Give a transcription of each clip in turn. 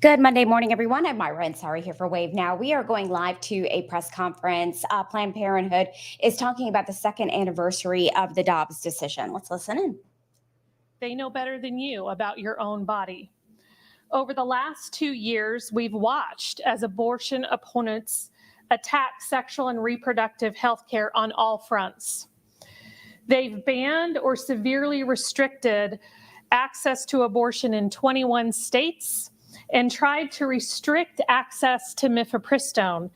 Good Monday morning, everyone. I'm Myra and Sorry here for Wave Now. We are going live to a press conference. Planned Parenthood is talking about the second anniversary of the Dobbs decision. Let's listen in. They know better than you about your own body. Over the last 2 years, we've watched as abortion opponents attack sexual and reproductive health care on all fronts. They've banned or severely restricted access to abortion in 21 states and tried to restrict access to mifepristone,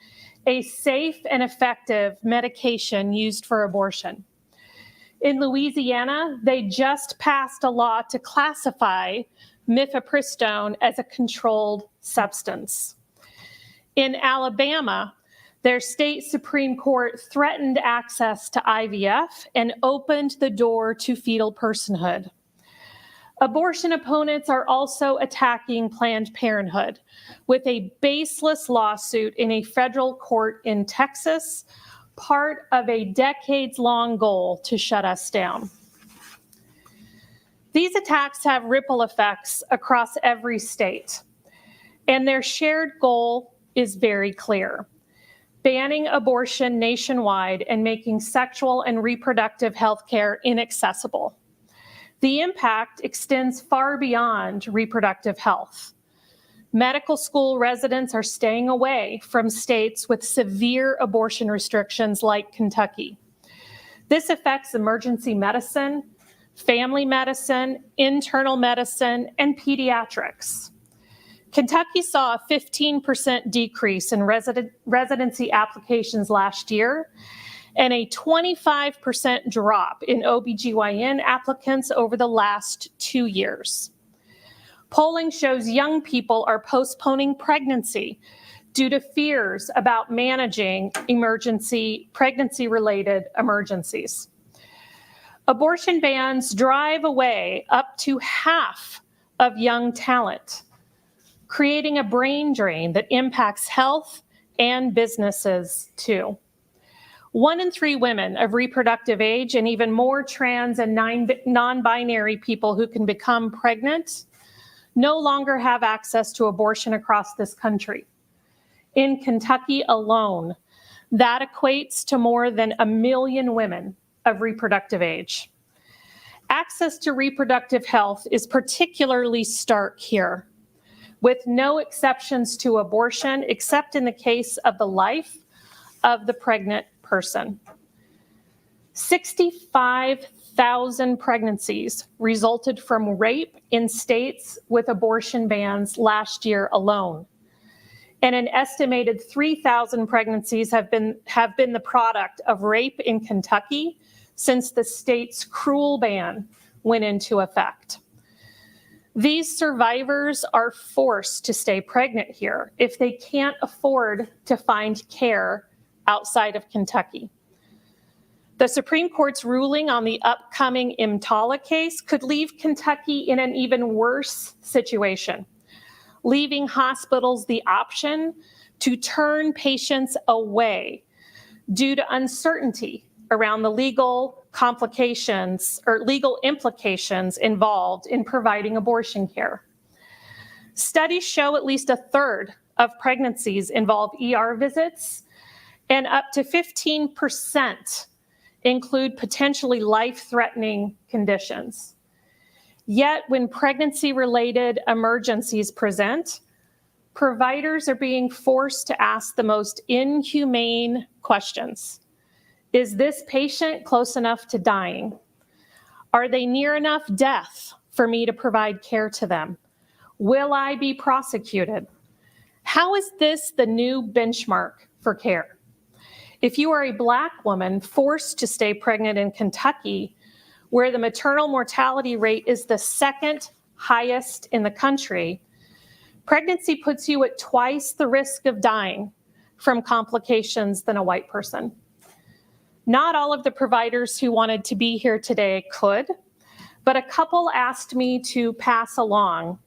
a safe and effective medication used for abortion. In Louisiana, they just passed a law to classify mifepristone as a controlled substance. In Alabama, their state Supreme Court threatened access to IVF and opened the door to fetal personhood. Abortion opponents are also attacking Planned Parenthood with a baseless lawsuit in a federal court in Texas, part of a decades-long goal to shut us down. These attacks have ripple effects across every state, and their shared goal is very clear: banning abortion nationwide and making sexual and reproductive health care inaccessible. The impact extends far beyond reproductive health. Medical school residents are staying away from states with severe abortion restrictions like Kentucky. This affects emergency medicine, family medicine, internal medicine, and pediatrics. Kentucky saw a 15% decrease in residency applications last year and a 25% drop in OBGYN applicants over the last 2 years. Polling shows young people are postponing pregnancy due to fears about managing pregnancy-related emergencies. Abortion bans drive away up to half of young talent, creating a brain drain that impacts health and businesses too. 1 in 3 women of reproductive age and even more trans and non-binary people who can become pregnant no longer have access to abortion across this country. In Kentucky alone, that equates to more than 1 million women of reproductive age. Access to reproductive health is particularly stark here, with no exceptions to abortion except in the case of the life of the pregnant person. 65,000 pregnancies resulted from rape in states with abortion bans last year alone. And an estimated 3,000 pregnancies have been the product of rape in Kentucky since the state's cruel ban went into effect. These survivors are forced to stay pregnant here if they can't afford to find care outside of Kentucky. The Supreme Court's ruling on the upcoming EMTALA case could leave Kentucky in an even worse situation, leaving hospitals the option to turn patients away due to uncertainty around the legal complications or legal implications involved in providing abortion care. Studies show at least 1/3 of pregnancies involve ER visits, and up to 15% include potentially life-threatening conditions. Yet, when pregnancy-related emergencies present, providers are being forced to ask the most inhumane questions. Is this patient close enough to dying? Are they near enough death for me to provide care to them? Will I be prosecuted? How is this the new benchmark for care? If you are a Black woman forced to stay pregnant in Kentucky, where the maternal mortality rate is the second highest in the country, pregnancy puts you at twice the risk of dying from complications than a white person. Not all of the providers who wanted to be here today could, but a couple asked me to pass along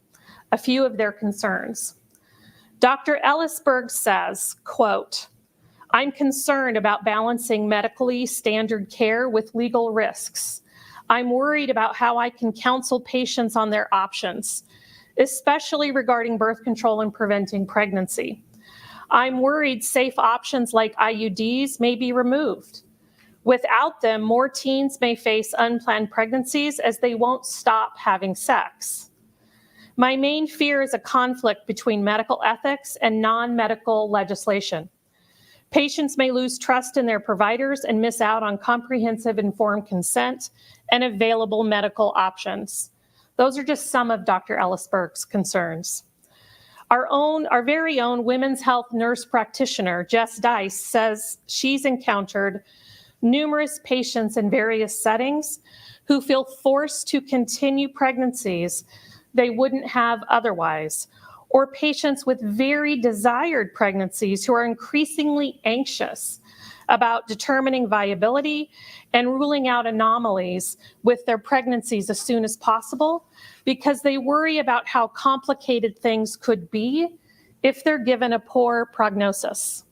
a few of their concerns. Dr. Ellisberg says, quote, "I'm concerned about balancing medically standard care with legal risks. I'm worried about how I can counsel patients on their options. especially regarding birth control and preventing pregnancy. I'm worried safe options like IUDs may be removed. Without them, more teens may face unplanned pregnancies as they won't stop having sex. My main fear is a conflict between medical ethics and non-medical legislation. Patients may lose trust in their providers and miss out on comprehensive informed consent and available medical options. Those are just some of Dr. Ellisberg's concerns. Our very own women's health nurse practitioner, Jess Dice, says she's encountered numerous patients in various settings who feel forced to continue pregnancies they wouldn't have otherwise, or patients with very desired pregnancies who are increasingly anxious about determining viability and ruling out anomalies with their pregnancies as soon as possible because they worry about how complicated things could be if they're given a poor prognosis.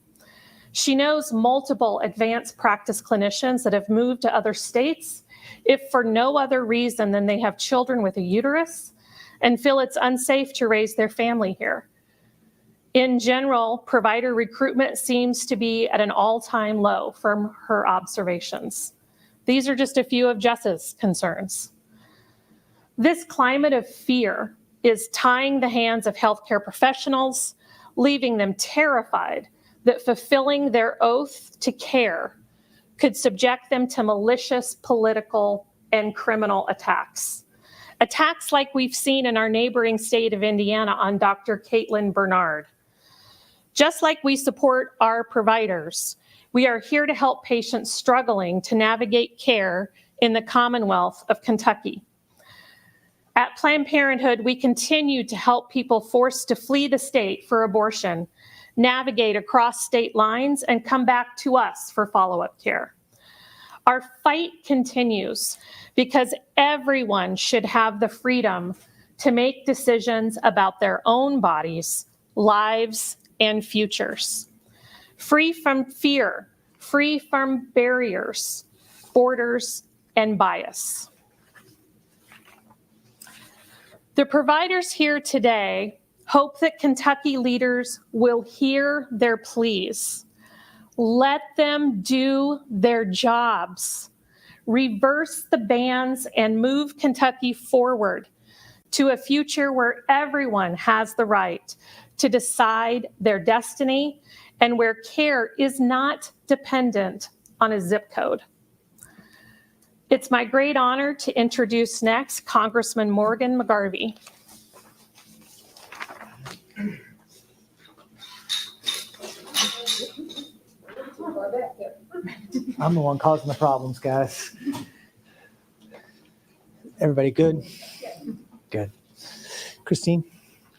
She knows multiple advanced practice clinicians that have moved to other states if for no other reason than they have children with a uterus and feel it's unsafe to raise their family here. In general, provider recruitment seems to be at an all-time low from her observations. These are just a few of Jess's concerns. This climate of fear is tying the hands of healthcare professionals, leaving them terrified that fulfilling their oath to care could subject them to malicious political and criminal attacks. Attacks like we've seen in our neighboring state of Indiana on Dr. Caitlyn Bernard. Just like we support our providers, we are here to help patients struggling to navigate care in the Commonwealth of Kentucky. At Planned Parenthood, we continue to help people forced to flee the state for abortion, navigate across state lines, and come back to us for follow-up care. Our fight continues because everyone should have the freedom to make decisions about their own bodies, lives, and futures. Free from fear, free from barriers, borders, and bias. The providers here today hope that Kentucky leaders will hear their pleas. Let them do their jobs. Reverse the bans and move Kentucky forward to a future where everyone has the right to decide their destiny and where care is not dependent on a zip code. It's my great honor to introduce next Congressman Morgan McGarvey. I'm the one causing the problems, guys. Everybody good? Good. Christine?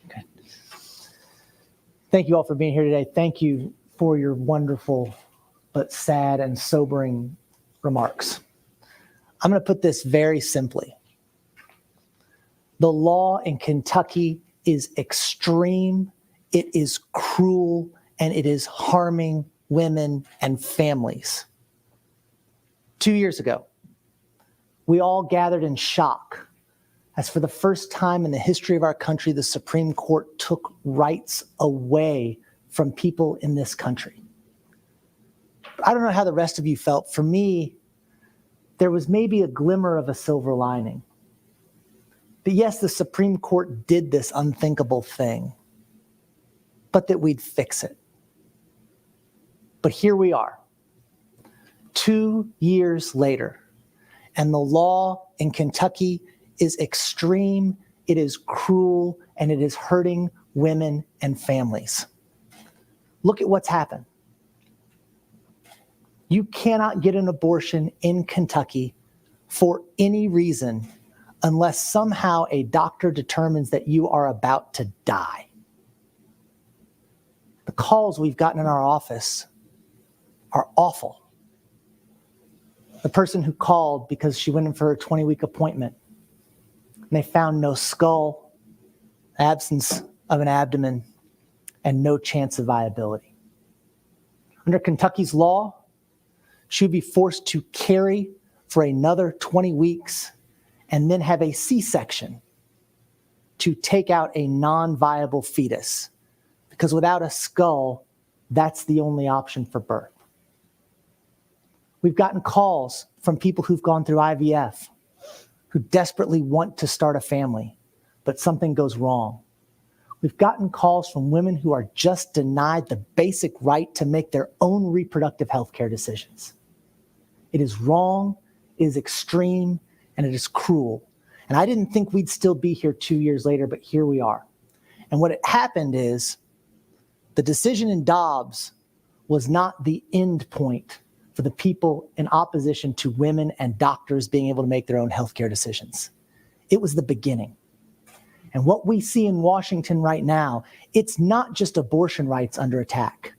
Good. Thank you all for being here today. Thank you for your wonderful but sad and sobering remarks. I'm going to put this very simply. The law in Kentucky is extreme, it is cruel, and it is harming women and families. 2 years ago, we all gathered in shock as for the first time in the history of our country, the Supreme Court took rights away from people in this country. I don't know how the rest of you felt. For me, there was maybe a glimmer of a silver lining. But yes, the Supreme Court did this unthinkable thing, but that we'd fix it. But here we are, 2 years later, and the law in Kentucky is extreme, it is cruel, and it is hurting women and families. Look at what's happened. You cannot get an abortion in Kentucky for any reason unless somehow a doctor determines that you are about to die. The calls we've gotten in our office are awful. The person who called because she went in for her 20-week appointment, and they found no skull, absence of an abdomen, and no chance of viability. Under Kentucky's law, she would be forced to carry for another 20 weeks and then have a C-section to take out a non-viable fetus, because without a skull, that's the only option for birth. We've gotten calls from people who've gone through IVF, who desperately want to start a family, but something goes wrong. We've gotten calls from women who are just denied the basic right to make their own reproductive health care decisions. It is wrong, it is extreme, and it is cruel. And I didn't think we'd still be here 2 years later, but here we are. And what had happened is the decision in Dobbs was not the end point for the people in opposition to women and doctors being able to make their own healthcare decisions. It was the beginning. And what we see in Washington right now, it's not just abortion rights under attack.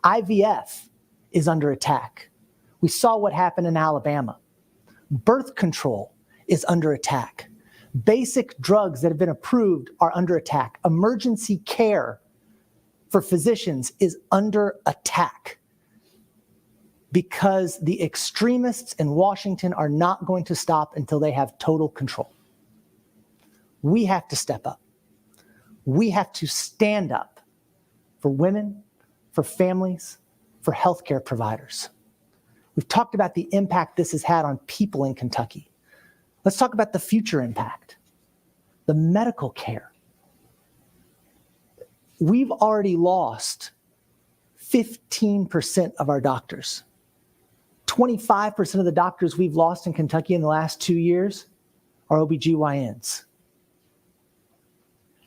IVF is under attack. We saw what happened in Alabama. Birth control is under attack. Basic drugs that have been approved are under attack. Emergency care for physicians is under attack because the extremists in Washington are not going to stop until they have total control. We have to step up. We have to stand up for women, for families, for healthcare providers. We've talked about the impact this has had on people in Kentucky. Let's talk about the future impact, the medical care. We've already lost 15% of our doctors. 25% of the doctors we've lost in Kentucky in the last 2 years are OBGYNs.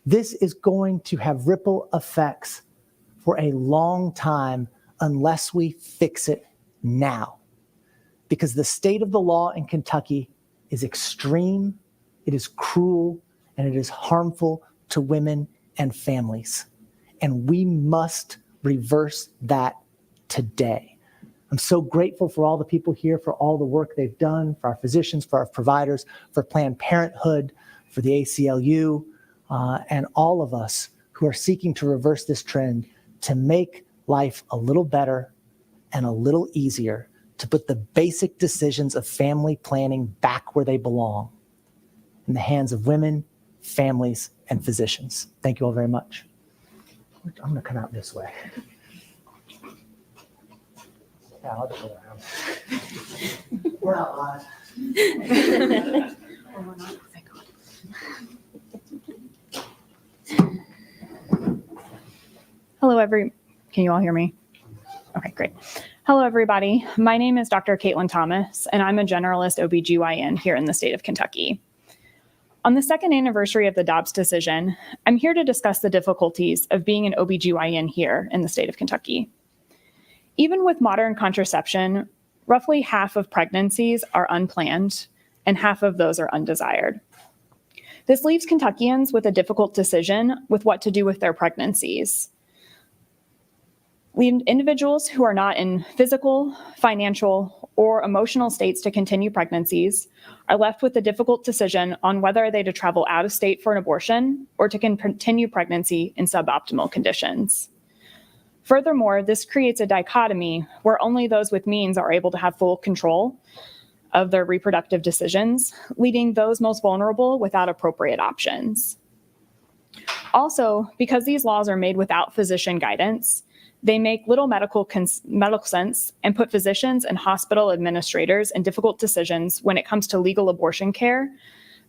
This is going to have ripple effects for a long time unless we fix it now. Because the state of the law in Kentucky is extreme, it is cruel, and it is harmful to women and families. And we must reverse that today. I'm so grateful for all the people here, for all the work they've done, for our physicians, for our providers, for Planned Parenthood, for the ACLU, and all of us who are seeking to reverse this trend to make life a little better and a little easier, to put the basic decisions of family planning back where they belong, in the hands of women, families, and physicians. Thank you all very much. I'm gonna come out this way. Yeah, I'll just go around. We're not live. Can you all hear me? Okay, great. Hello, everybody. My name is Dr. Caitlyn Thomas, and I'm a generalist OBGYN here in the state of Kentucky. On the second anniversary of the Dobbs decision, I'm here to discuss the difficulties of being an OBGYN here in the state of Kentucky. Even with modern contraception, roughly half of pregnancies are unplanned, and half of those are undesired. This leaves Kentuckians with a difficult decision with what to do with their pregnancies. Individuals who are not in physical, financial, or emotional states to continue pregnancies are left with a difficult decision on whether they to travel out of state for an abortion or to continue pregnancy in suboptimal conditions. Furthermore, this creates a dichotomy where only those with means are able to have full control of their reproductive decisions, leaving those most vulnerable without appropriate options. Also, because these laws are made without physician guidance, they make little medical sense and put physicians and hospital administrators in difficult decisions when it comes to legal abortion care,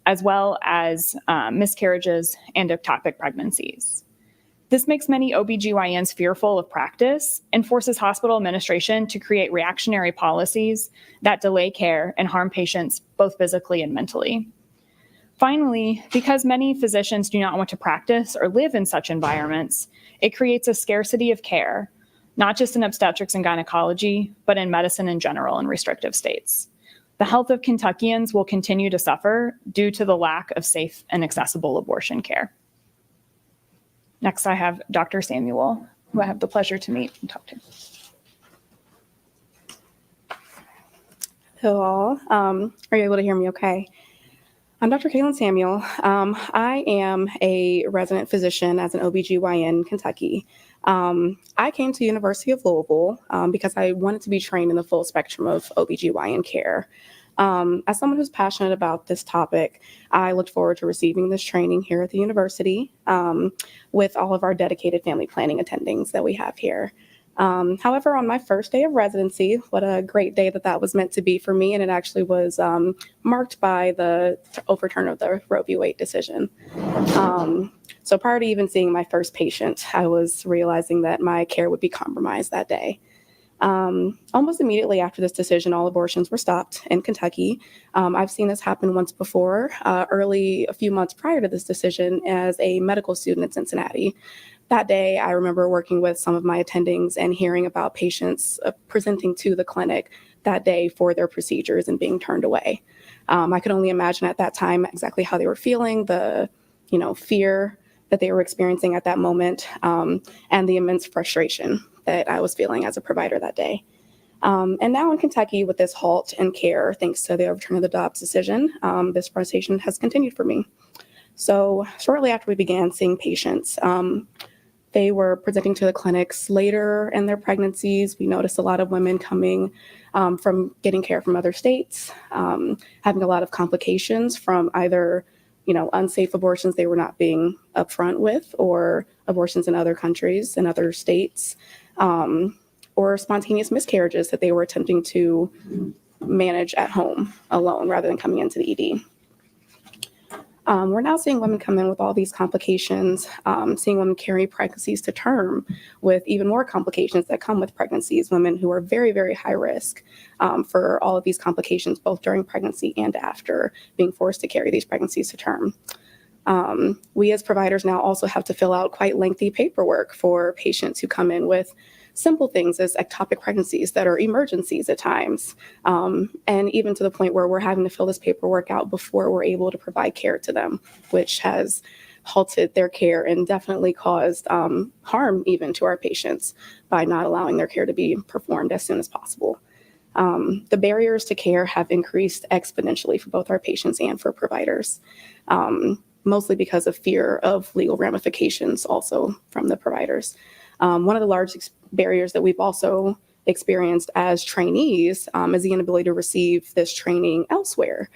as well as miscarriages and ectopic pregnancies. This makes many OBGYNs fearful of practice and forces hospital administration to create reactionary policies that delay care and harm patients both physically and mentally. Finally, because many physicians do not want to practice or live in such environments, it creates a scarcity of care, not just in obstetrics and gynecology, but in medicine in general in restrictive states. The health of Kentuckians will continue to suffer due to the lack of safe and accessible abortion care. Next, I have Dr. Samuel, who I have the pleasure to meet and talk to. Hello all. Are you able to hear me okay? I'm Dr. Kaylin Samuel. I am a resident physician as an OBGYN in Kentucky. I came to University of Louisville because I wanted to be trained in the full spectrum of OBGYN care. As someone who's passionate about this topic, I looked forward to receiving this training here at the university with all of our dedicated family planning attendings that we have here. However, on my first day of residency, what a great day that was meant to be for me, and it actually was marked by the overturn of the Roe v. Wade decision. So prior to even seeing my first patient, I was realizing that my care would be compromised that day. Almost immediately after this decision, all abortions were stopped in Kentucky. I've seen this happen once before, a few months prior to this decision as a medical student in Cincinnati. That day, I remember working with some of my attendings and hearing about patients presenting to the clinic that day for their procedures and being turned away. I could only imagine at that time exactly how they were feeling, the fear that they were experiencing at that moment, and the immense frustration that I was feeling as a provider that day. And now in Kentucky, with this halt in care, thanks to the overturn of the Dobbs decision, this frustration has continued for me. So shortly after we began seeing patients, they were presenting to the clinics later in their pregnancies. We noticed a lot of women coming from getting care from other states, having a lot of complications from either unsafe abortions they were not being upfront with, or abortions in other countries and other states, or spontaneous miscarriages that they were attempting to manage at home alone rather than coming into the ED. We're now seeing women come in with all these complications, seeing women carry pregnancies to term with even more complications that come with pregnancies, women who are very, very high risk for all of these complications, both during pregnancy and after being forced to carry these pregnancies to term. We as providers now also have to fill out quite lengthy paperwork for patients who come in with simple things as ectopic pregnancies that are emergencies at times, and even to the point where we're having to fill this paperwork out before we're able to provide care to them, which has halted their care and definitely caused harm even to our patients by not allowing their care to be performed as soon as possible. The barriers to care have increased exponentially for both our patients and for providers, mostly because of fear of legal ramifications also from the providers. One of the large barriers that we've also experienced as trainees is the inability to receive this training elsewhere.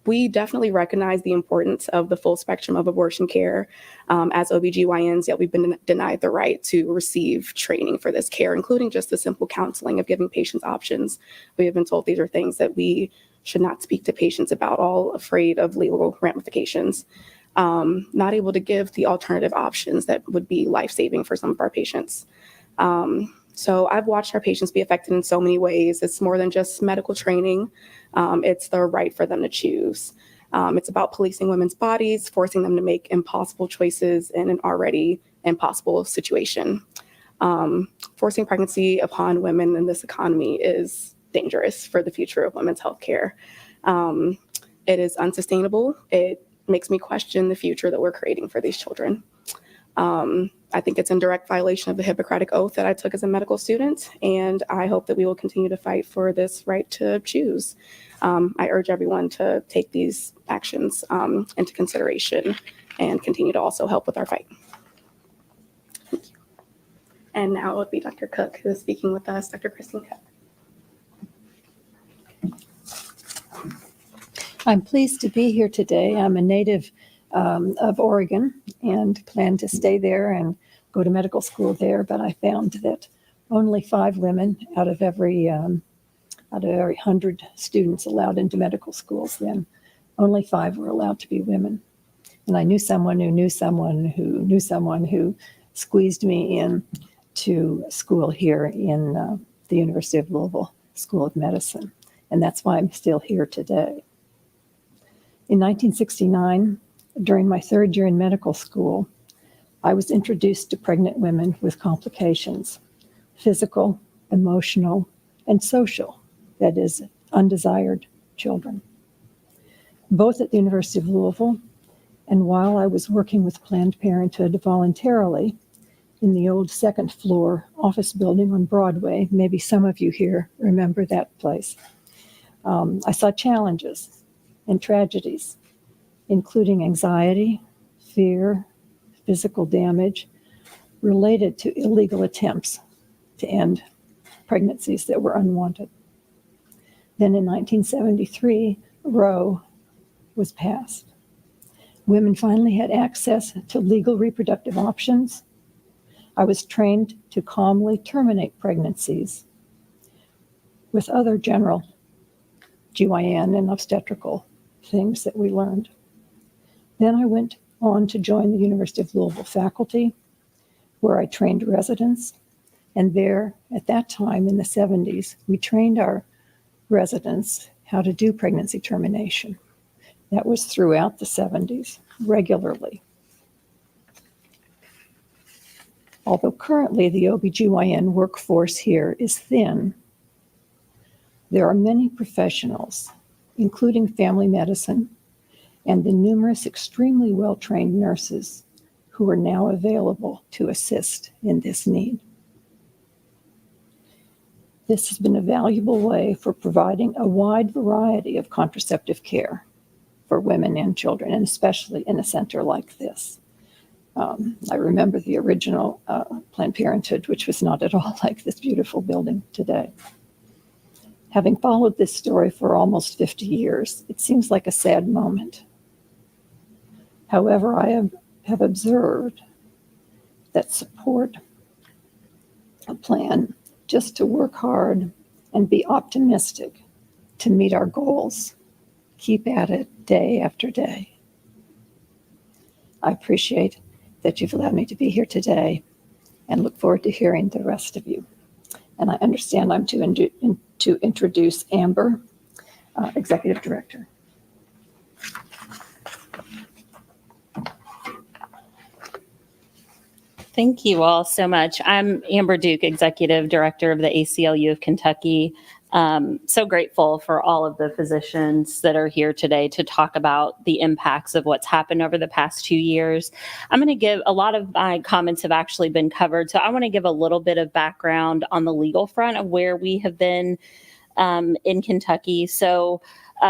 We definitely recognize the importance of the full spectrum of abortion care as OBGYNs, yet we've been denied the right to receive training for this care, including just the simple counseling of giving patients options. We have been told these are things that we should not speak to patients about, all afraid of legal ramifications. Not able to give the alternative options that would be life-saving for some of our patients. So I've watched our patients be affected in so many ways. It's more than just medical training. It's the right for them to choose. It's about policing women's bodies, forcing them to make impossible choices in an already impossible situation. Forcing pregnancy upon women in this economy is dangerous for the future of women's health care. It is unsustainable. It makes me question the future that we're creating for these children. I think it's in direct violation of the Hippocratic Oath that I took as a medical student, and I hope that we will continue to fight for this right to choose. I urge everyone to take these actions into consideration and continue to also help with our fight. Thank you. And now it would be Dr. Cook who is speaking with us, Dr. Kristen Cook. I'm pleased to be here today. I'm a native of Oregon and plan to stay there and go to medical school there, but I found that only 5 women out of every 100 students allowed into medical schools then, only 5 were allowed to be women. And I knew someone who knew someone who knew someone who squeezed me in to school here in the University of Louisville School of Medicine. And that's why I'm still here today. In 1969, during my 3rd year in medical school, I was introduced to pregnant women with complications, physical, emotional, and social, that is, undesired children. Both at the University of Louisville and while I was working with Planned Parenthood voluntarily in the old 2nd floor office building on Broadway, maybe some of you here remember that place, I saw challenges and tragedies, including anxiety, fear, physical damage related to illegal attempts to end pregnancies that were unwanted. Then in 1973, Roe was passed. Women finally had access to legal reproductive options. I was trained to calmly terminate pregnancies with other general GYN and obstetrical things that we learned. Then I went on to join the University of Louisville faculty, where I trained residents. And there, at that time in the 70s, we trained our residents how to do pregnancy termination. That was throughout the 70s, regularly. Although currently the OBGYN workforce here is thin, there are many professionals, including family medicine, and the numerous extremely well-trained nurses who are now available to assist in this need. This has been a valuable way for providing a wide variety of contraceptive care for women and children, and especially in a center like this. I remember the original Planned Parenthood, which was not at all like this beautiful building today. Having followed this story for almost 50 years, it seems like a sad moment. However, I have observed that support a plan just to work hard and be optimistic to meet our goals. Keep at it day after day. I appreciate that you've allowed me to be here today and look forward to hearing the rest of you. And I understand I'm to introduce Amber, Executive Director. Thank you all so much. I'm Amber Duke, Executive Director of the ACLU of Kentucky. So grateful for all of the physicians that are here today to talk about the impacts of what's happened over the past 2 years. I'm going to give a lot of my comments have actually been covered. So I want to give a little bit of background on the legal front of where we have been in Kentucky. So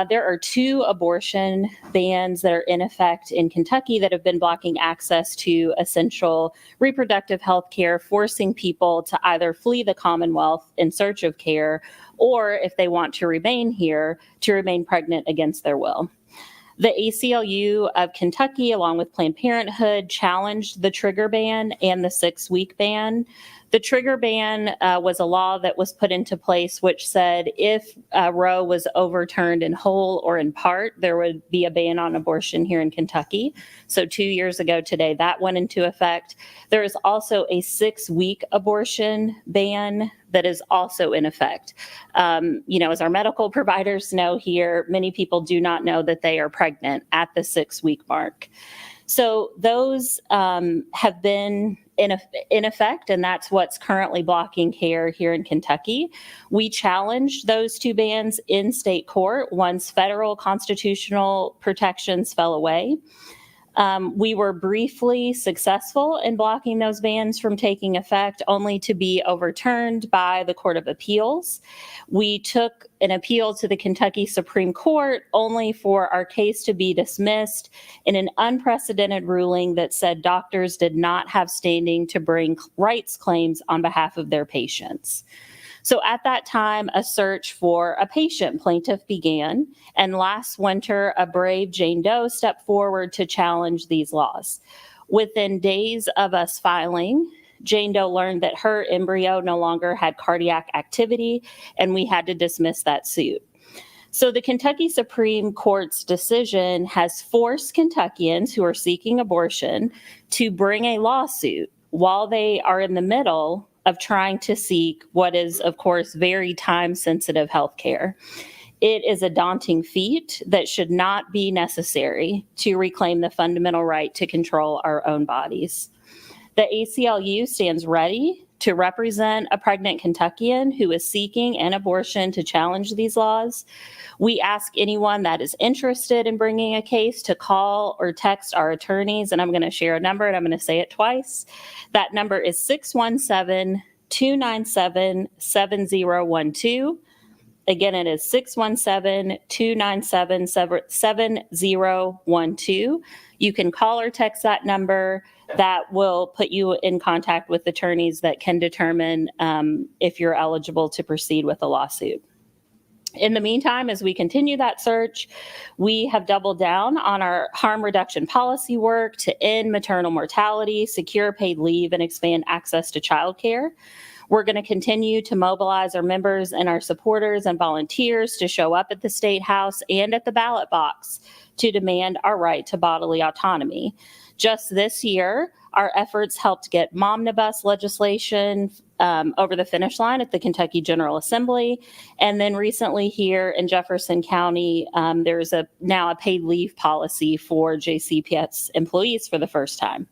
there are 2 abortion bans that are in effect in Kentucky that have been blocking access to essential reproductive health care, forcing people to either flee the Commonwealth in search of care, or if they want to remain here, to remain pregnant against their will. The ACLU of Kentucky, along with Planned Parenthood, challenged the trigger ban and the 6-week ban. The trigger ban was a law that was put into place which said if Roe was overturned in whole or in part, there would be a ban on abortion here in Kentucky. So 2 years ago today, that went into effect. There is also a 6-week abortion ban that is also in effect. As our medical providers know here, many people do not know that they are pregnant at the 6-week mark. So those have been in effect, and that's what's currently blocking care here in Kentucky. We challenged those 2 bans in state court once federal constitutional protections fell away. We were briefly successful in blocking those bans from taking effect, only to be overturned by the Court of Appeals. We took an appeal to the Kentucky Supreme Court only for our case to be dismissed in an unprecedented ruling that said doctors did not have standing to bring rights claims on behalf of their patients. So at that time, a search for a patient plaintiff began, and last winter, a brave Jane Doe stepped forward to challenge these laws. Within days of us filing, Jane Doe learned that her embryo no longer had cardiac activity, and we had to dismiss that suit. So the Kentucky Supreme Court's decision has forced Kentuckians who are seeking abortion to bring a lawsuit while they are in the middle of trying to seek what is, of course, very time-sensitive health care. It is a daunting feat that should not be necessary to reclaim the fundamental right to control our own bodies. The ACLU stands ready to represent a pregnant Kentuckian who is seeking an abortion to challenge these laws. We ask anyone that is interested in bringing a case to call or text our attorneys, and I'm going to share a number and I'm going to say it twice. That number is 617-297-7012. Again, it is 617-297-7012. You can call or text that number. That will put you in contact with attorneys that can determine if you're eligible to proceed with a lawsuit. In the meantime, as we continue that search, we have doubled down on our harm reduction policy work to end maternal mortality, secure paid leave, and expand access to childcare. We're going to continue to mobilize our members and our supporters and volunteers to show up at the State House and at the ballot box to demand our right to bodily autonomy. Just this year, our efforts helped get momnibus legislation over the finish line at the Kentucky General Assembly. And then recently here in Jefferson County, there's now a paid leave policy for JCPS employees for the first time.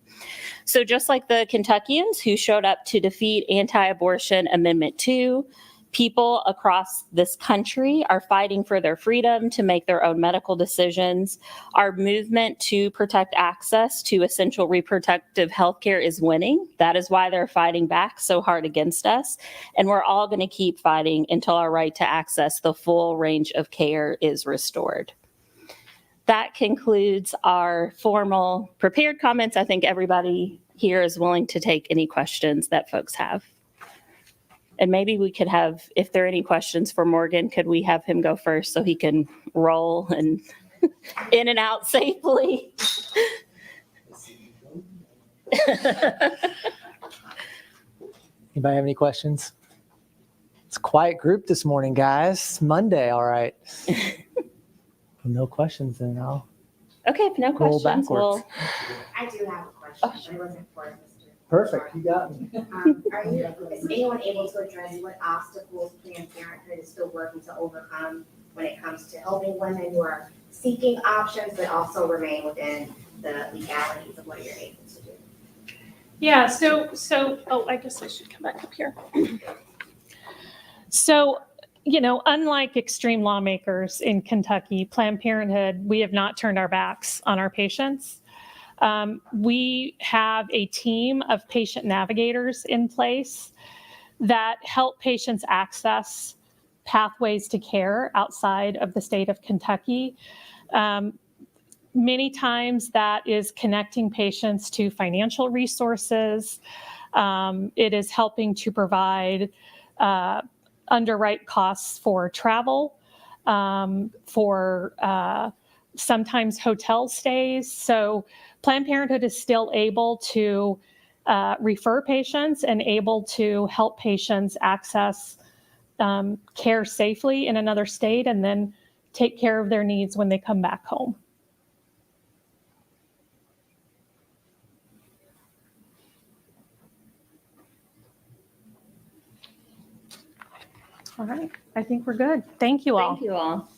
So just like the Kentuckians who showed up to defeat anti-abortion Amendment 2, people across this country are fighting for their freedom to make their own medical decisions. Our movement to protect access to essential reproductive health care is winning. That is why they're fighting back so hard against us. And we're all going to keep fighting until our right to access the full range of care is restored. That concludes our formal prepared comments. I think everybody here is willing to take any questions that folks have. And maybe we could have, if there are any questions for Morgan, could we have him go first so he can roll and in and out safely? Anybody have any questions? It's a quiet group this morning, guys. It's Monday, all right. No questions, then I'll Okay, if no roll questions, we'll. backwards. I do have a question, but it wasn't for Mr. Perfect, you got me. Is anyone able to address what obstacles Planned Parenthood is still working to overcome when it comes to helping women who are seeking options, but also remain within the legalities of what you're able to do? Yeah, I guess I should come back up here. So, unlike extreme lawmakers in Kentucky, Planned Parenthood, we have not turned our backs on our patients. We have a team of patient navigators in place that help patients access pathways to care outside of the state of Kentucky. Many times that is connecting patients to financial resources. It is helping to provide underwrite costs for travel, for sometimes hotel stays. So Planned Parenthood is still able to refer patients and able to help patients access care safely in another state and then take care of their needs when they come back home. All right, I think we're good. Thank you all. Thank you all.